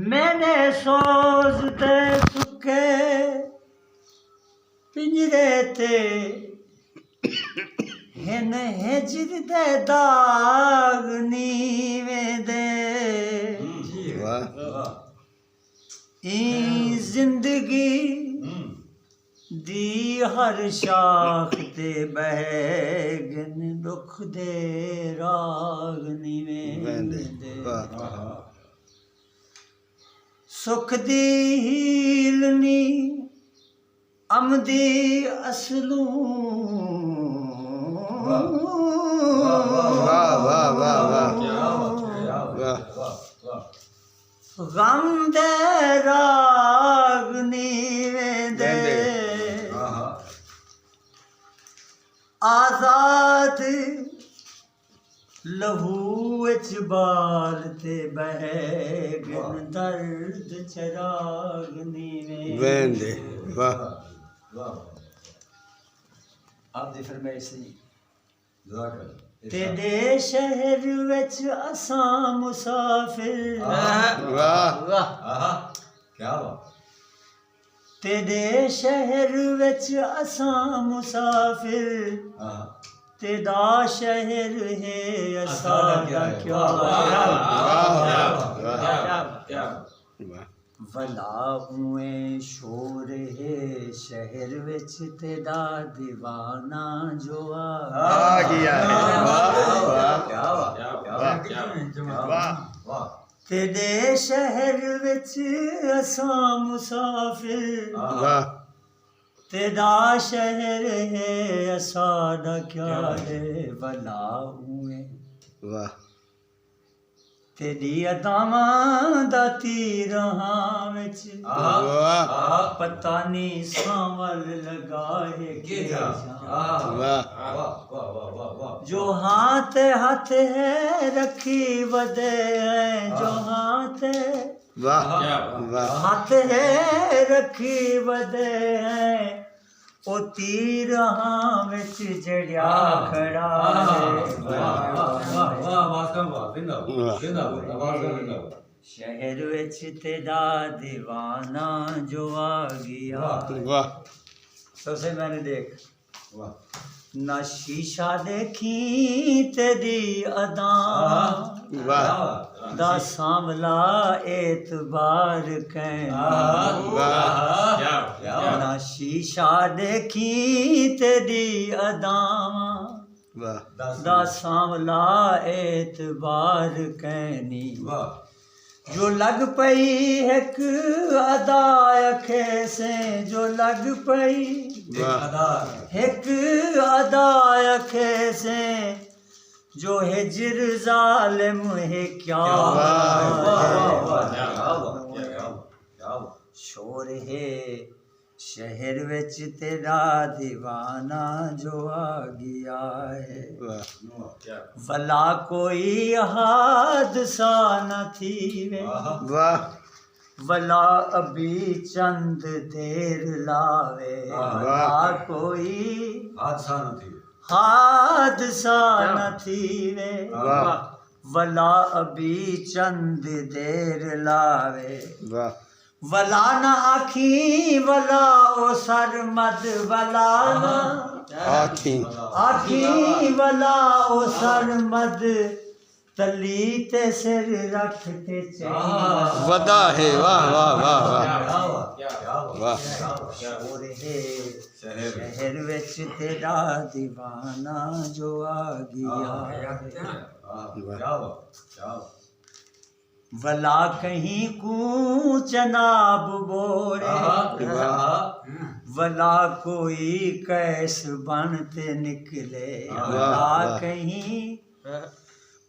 मैंने सोचते सुखे पिंजरे ते हिन हिजर दे दाग नीवें दे ई जिंदगी दी हर शाख ते बहगन दुख दे राग नीवें दे सुख दी हीलनी अमदी असलू गम दे राग नीवें दे आजाद लहू विच बाल ते बहगन दर्द चराग नीवें दे आप दी फरमाइश सी तेरे शहर विच असां मुसाफिर क्या बात तेरे शहर विच असां मुसाफिर तेरा शहर है असां क्या भला हुए शोर है शहर विच तेरा दीवाना जो आ गया तेरे शहर विच असां मुसाफिर तेरा शहर है असां क्या है भला हुए तेरी अदावां दा तीरां विच पता नहीं सांवल लगा है जो हाथ हाथ है रखी वदे है जो हाथ हाथ है रखी वदे है ओ तीर विच जड़िया खड़ा शहर विच तेरा दीवाना जो आ गया सबसे मैंने देख ना शीशा देखी तेरी अदा दा सांवला एतबार कहना ना शीशा देखी तेरी अदा दा सांवला एतबार कहनी जो लग पई एक अदा अखे से जो लग पई एक अदा अखे से जो हिजर जालिम है क्या शोर है शहर विच तेरा दीवाना जो आ गया है भला कोई हादसा न थी वे भला अभी चंद देर लावे भला कोई हादसा न थी वे भला अभी चंद देर लावे वला न आखी वला ओ सरमद वला न आखी वला ओ सरमद तली ते सिर रख के वदा है वाह वाह वाह वाह शोर है शहर विच तेरा दीवाना जो आ गया वला कहीं कूच नाब बोरे वला कोई कैस बनते निकले वला कहीं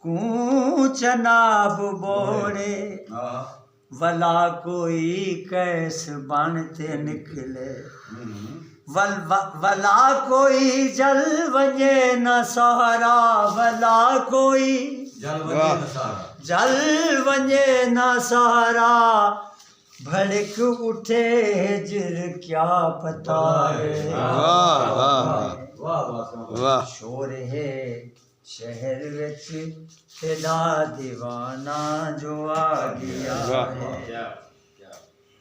कूच नाब बोरे वला कोई कैस बनते निकले वला कोई जल वञे न सहारा, वला कोई जल वञे न सहारा, भड़क उठे हिजर क्या पता है। वाह वाह वाह। शोर है शहर विच तेरा दीवाना जो आ गया है,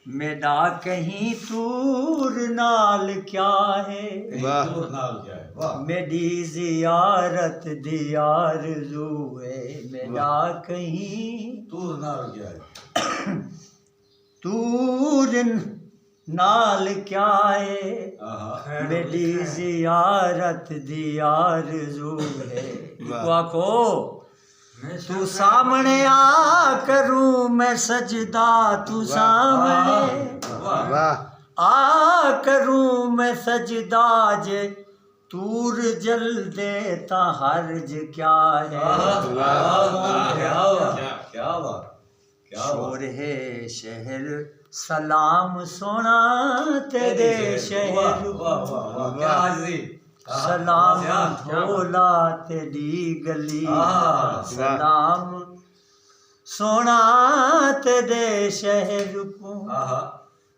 मेरा कहीं तूर नाल क्या है, मेरी जियारत दी आरज़ू है, मेरा कहीं तूर नाल क्या है, तूर नाल क्या है, मेरी जियारत दी आरज़ू है। आखो तू सामने आ करूं मैं सजदा, तू सामने आ करूं मैं सजदा, जे तूर जल दे ता हर्ज क्या है। शोर है शहर सलाम सोना तेरे शहर, सलाम ढोला तेरी गली, सलाम सोना तेरे शहर को,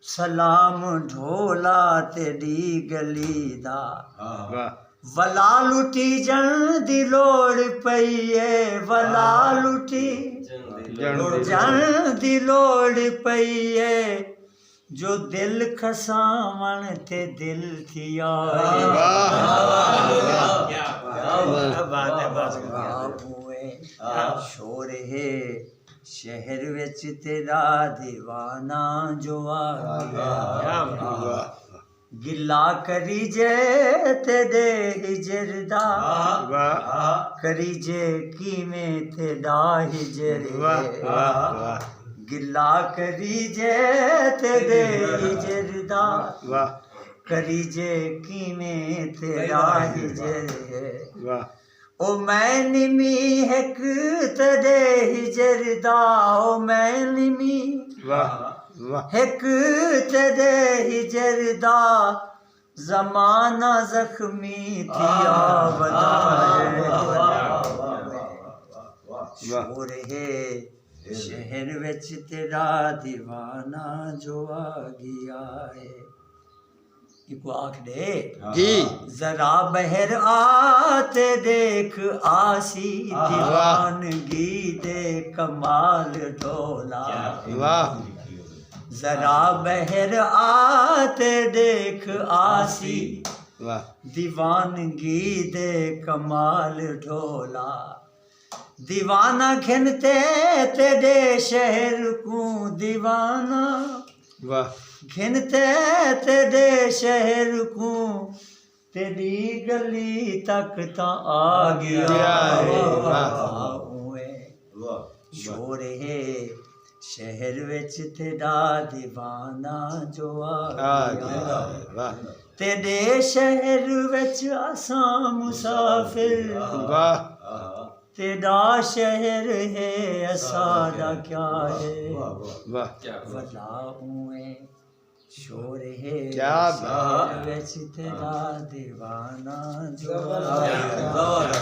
सलाम ढोला तेरी गली दा। वला लुटी जन दी लोड़ पई है, वला लुटी जन दी लोड़ पई है, जो दिल खसावण ते दिल थिया। शोर है शहर विच तेरा दीवाना जो आ गया, गिला करी जे तेरे हिजर दा, करी जे किवें तेरा हिजर, गिला करी जे तेरे हिजर दा, करी जे किवें तेरा हिजर। ओ मैं निमी हिक तेरे हिजर दा, ओ मैं निमी हिक तेरे हिजर दा, ज़माना ज़ख्मी थिया शोर है शहर विच तेरा दीवाना जो आ गया है। इको आख दे जी, जरा बहर आते देख आसी, दीवानगी दे कमाल ढोला। जरा बहर आते देख आसी, दीवानगी दे कमाल ढोला। दीवाना घिनते तेरे शहर को, दीवाना घिनते तेरे शहर को, तेरी गली तक ता आ गया। शोर है शहर विच तेरा दीवाना जो आ गया, तेरे शहर विच असां मुसाफिर, तेरा शहर है असादा क्या है। वलाऊं शोर है शहर विच तेरा दीवाना जो